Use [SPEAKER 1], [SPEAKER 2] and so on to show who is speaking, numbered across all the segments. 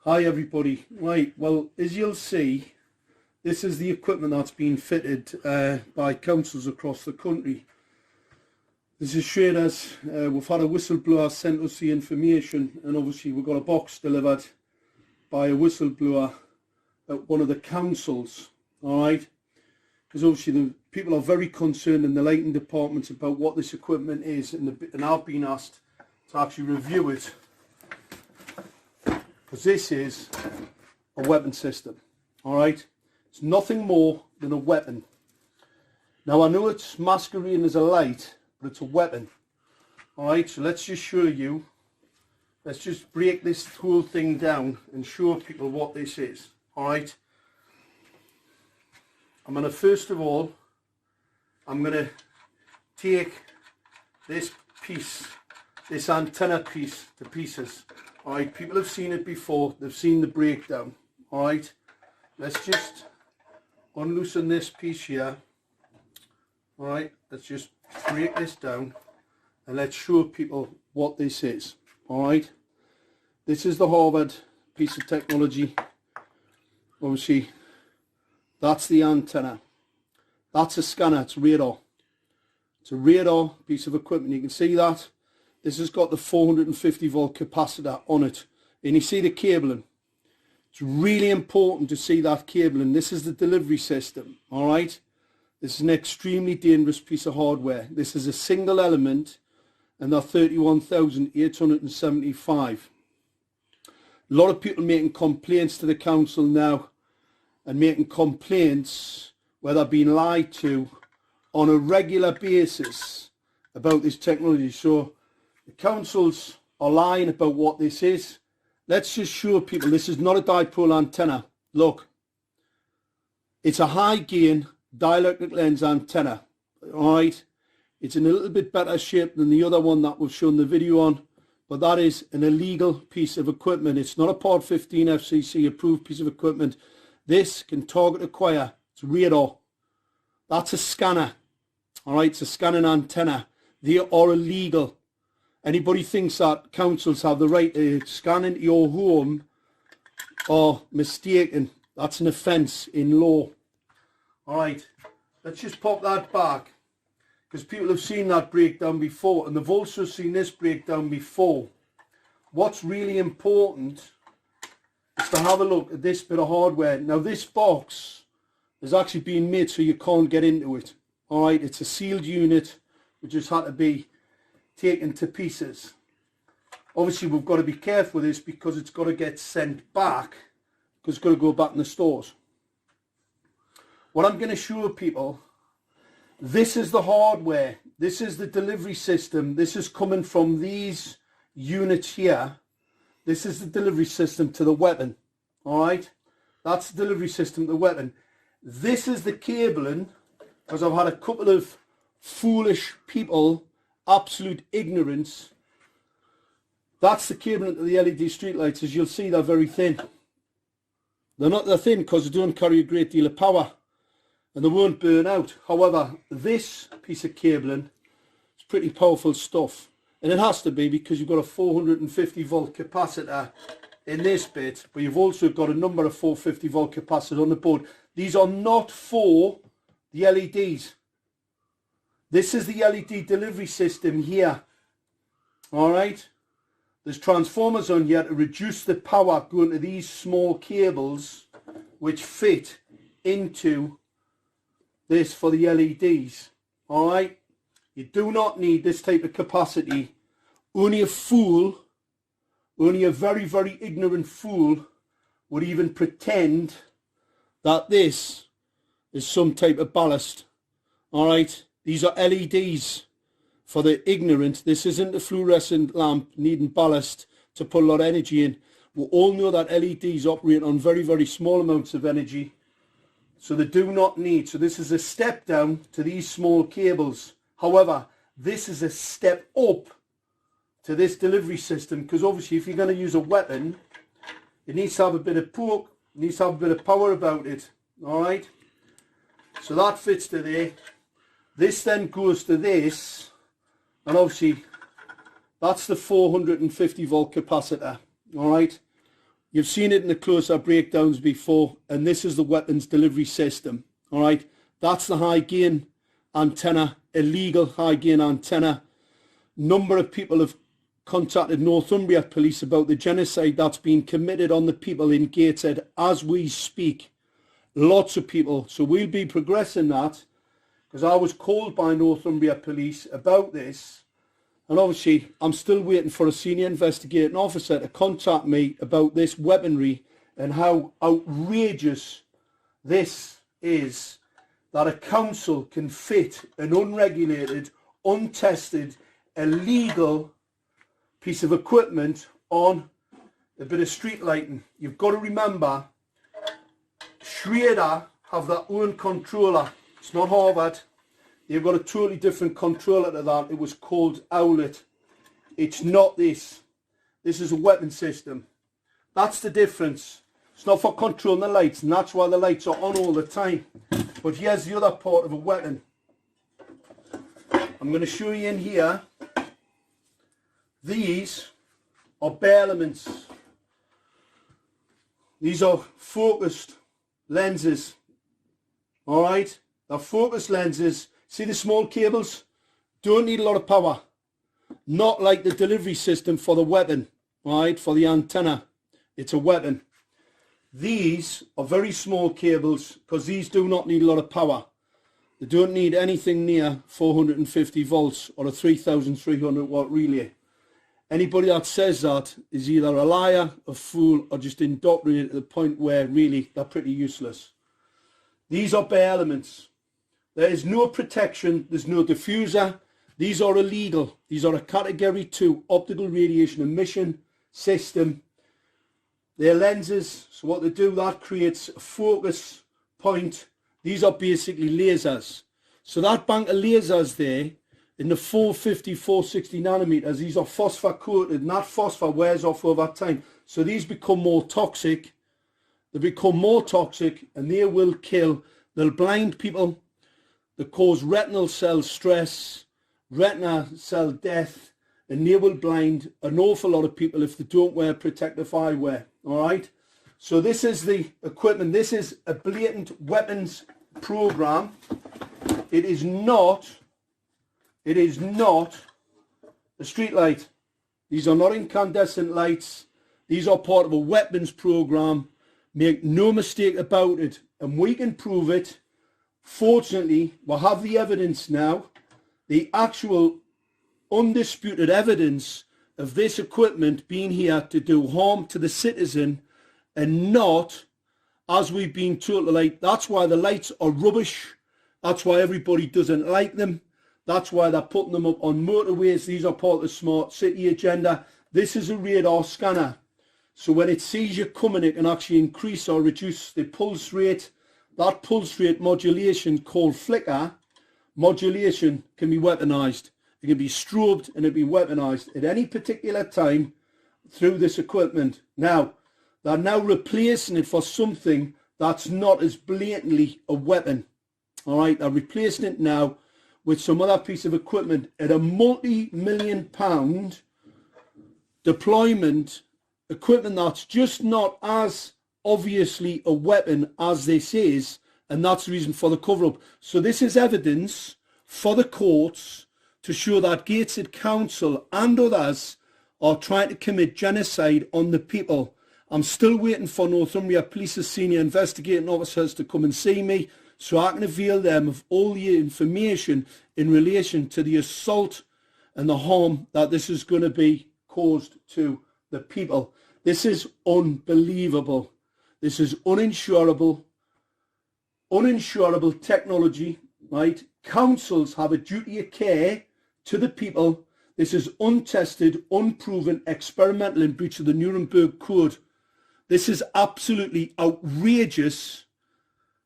[SPEAKER 1] Hi everybody. Right, well, as you'll see, this is the equipment that's been fitted by councils across the country. This is showing us, we've had a whistleblower sent us the information, and obviously we've got a box delivered by a whistleblower at one of the councils, alright? Because obviously the people are very concerned in the lighting departments about what this equipment is, and I've been asked to actually review it. Because this is a weapon system, alright? It's nothing more than a weapon. Now I know it's masquerading as a light, but it's a weapon. Alright, so let's just show you. Let's just break this whole thing down and show people what this is, alright? I'm going to, first of all, I'm going to take this piece, this antenna piece, to pieces. Alright, people have seen it before, they've seen the breakdown. Alright, let's just unloosen this piece here. Alright, let's just break this down and let's show people what this is. Alright, this is the Harvard piece of technology. Obviously, that's the antenna. That's a scanner, it's radar. It's a radar piece of equipment, you can see that. This has got the 450 volt capacitor on it, and you see the cabling. It's really important to see that cabling. This is the delivery system, alright? This is an extremely dangerous piece of hardware. This is a single element, and they're 31,875. A lot of people making complaints to the council now, and making complaints where they're being lied to on a regular basis about this technology. So the councils are lying about what this is. Let's just show people this is not a dipole antenna. Look, it's a high gain dielectric lens antenna. Alright, it's in a little bit better shape than the other one that we've shown the video on, but that is an illegal piece of equipment. It's not a Part 15 FCC approved piece of equipment. This can target acquire. It's radar. That's a scanner. Alright, it's a scanning antenna. They are illegal. Anybody thinks that councils have the right to scan into your home are mistaken. That's an offence in law. Alright, let's just pop that back, because people have seen that breakdown before, and they've also seen this breakdown before. What's really important is to have a look at this bit of hardware. Now this box is actually being made so you can't get into it. Alright, it's a sealed unit which just had to be taken to pieces. Obviously we've got to be careful with this because it's got to get sent back, because it's got to go back in the stores. What I'm going to show people, this is the hardware, this is the delivery system, this is coming from these units here. This is the delivery system to the weapon. Alright, that's the delivery system to the weapon. This is the cabling, because I've had a couple of foolish people, absolute ignorance. That's the cabling to the LED streetlights. As you'll see, they're very thin. They're thin because they don't carry a great deal of power, and they won't burn out. However, this piece of cabling is pretty powerful stuff, and it has to be because you've got a 450 volt capacitor in this bit, but you've also got a number of 450 volt capacitors on the board. These are not for the LEDs. This is the LED delivery system here. Alright, there's transformers on here to reduce the power going to these small cables which fit into this for the LEDs. Alright, you do not need this type of capacity. Only a fool, only a very, very ignorant fool would even pretend that this is some type of ballast. Alright, these are LEDs for the ignorant. This isn't a fluorescent lamp needing ballast to put a lot of energy in. We all know that LEDs operate on very, very small amounts of energy, so they do not need. So this is a step down to these small cables. However, this is a step up to this delivery system, because obviously if you're going to use a weapon, it needs to have a bit of poke, it needs to have a bit of power about it. Alright, so that fits to there. This then goes to this, and obviously that's the 450 volt capacitor. Alright, You've seen it in the close-up breakdowns before, and this is the weapons delivery system. All right, that's the high gain antenna, illegal high gain antenna. Number of people have contacted Northumbria Police about the genocide that's been committed on the people in Gateshead as we speak. Lots of people. So we'll be progressing that, because I was called by Northumbria Police about this, and obviously I'm still waiting for a senior investigating officer to contact me about this weaponry and how outrageous this is, that a council can fit an unregulated, untested, illegal piece of equipment on a bit of street lighting. You've got to remember, Schrader have their own controller. It's not Harvard. They've got a totally different controller to that. It was called Owlet. It's not this. This is a weapon system. That's the difference. It's not for controlling the lights, and that's why the lights are on all the time. But here's the other part of a weapon. I'm going to show you in here. These are bare elements. These are focused lenses. All right, they're focused lenses. See the small cables? Don't need a lot of power. Not like the delivery system for the weapon, right? For the antenna. It's a weapon. These are very small cables because these do not need a lot of power. They don't need anything near 450 volts or a 3,300 watt relay. Anybody that says that is either a liar, a fool, or just indoctrinated to the point where really they're pretty useless. These are bare elements. There is no protection. There's no diffuser. These are illegal. These are a category 2 optical radiation emission system. They're lenses. So what they do, that creates a focus point. These are basically lasers. So that bank of lasers there, in the 450, 460 nanometers, these are phosphor coated, and that phosphor wears off over time. So these become more toxic. They become more toxic, and they will kill. They'll blind people. They cause retinal cell stress, retina cell death, and they will blind an awful lot of people if they don't wear protective eyewear. All right. So this is the equipment. This is a blatant weapons program. It is not a street light. These are not incandescent lights. These are part of a weapons program. Make no mistake about it. And we can prove it. Fortunately, we have the evidence now. The actual undisputed evidence of this equipment being here to do harm to the citizen, and not, as we've been told, the light. That's why the lights are rubbish. That's why everybody doesn't like them. That's why they're putting them up on motorways. These are part of the smart city agenda. This is a radar scanner. So when it sees you coming, it can actually increase or reduce the pulse rate. That pulse rate modulation, called flicker modulation, can be weaponized. It can be strobed and it can be weaponized at any particular time through this equipment. Now, they're now replacing it for something that's not as blatantly a weapon. All right, they're replacing it now with some other piece of equipment at a multi-million-pound deployment equipment that's just not as obviously a weapon as this is, and that's the reason for the cover-up. So this is evidence for the courts to show that Gateshead Council and others are trying to commit genocide on the people. I'm still waiting for Northumbria Police's senior investigating officers to come and see me so I can avail them of all the information in relation to the assault and the harm that this is going to be caused to the people. This is unbelievable. This is uninsurable technology, right? Councils have a duty of care to the people. This is untested, unproven, experimental in breach of the Nuremberg Code. This is absolutely outrageous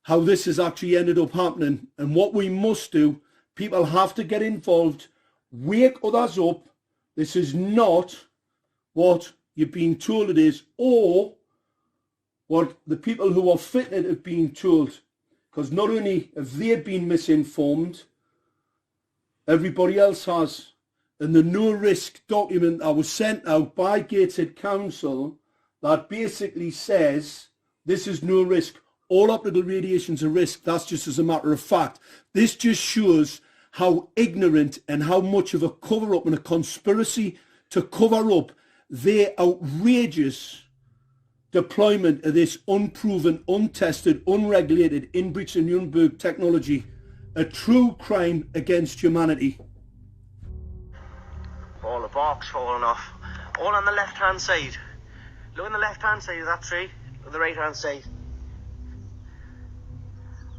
[SPEAKER 1] how this has actually ended up happening. And what we must do, people have to get involved, wake others up. This is not what you're being told it is, or what the people who are fitted have been told. Because not only have they been misinformed, everybody else has. And the no risk document that was sent out by Gateshead Council that basically says this is no risk. All optical radiation is a risk. That's just as a matter of fact. This just shows how ignorant and how much of a cover-up and a conspiracy to cover up their outrageous deployment of this unproven, untested, unregulated, in breach of Nuremberg technology, a true crime against humanity.
[SPEAKER 2] All the bark's falling off. All on the left-hand side. Look on the left-hand side of that tree. Look at the right-hand side.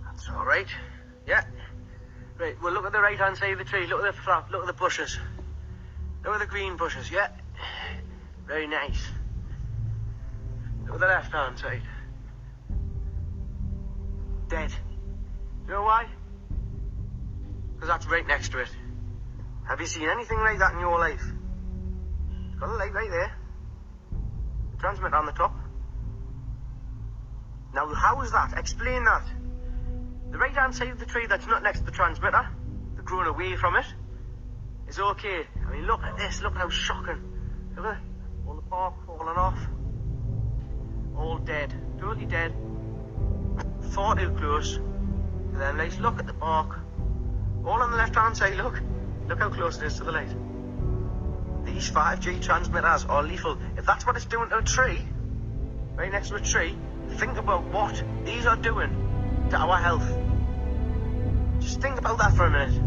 [SPEAKER 2] That's all right. Yeah. Right, well, look at the right-hand side of the tree. Look at the flap. Look at the bushes. Look at the green bushes. Yeah. Very nice. Look at the left-hand side. Dead. You know why? Because that's right next to it. Have you seen anything like that in your life? It's got a light right there. The transmitter on the top. Now, how is that? Explain that. The right-hand side of the tree that's not next to the transmitter, the growing away from it, is okay. I mean, look at this. Look how shocking. Look at it. All the bark falling off. All dead. Totally dead. Far too close. And then let's look at the bark. All on the left-hand side, look. Look how close it is to the light. These 5G transmitters are lethal. If that's what it's doing to a tree, right next to a tree, think about what these are doing to our health. Just think about that for a minute.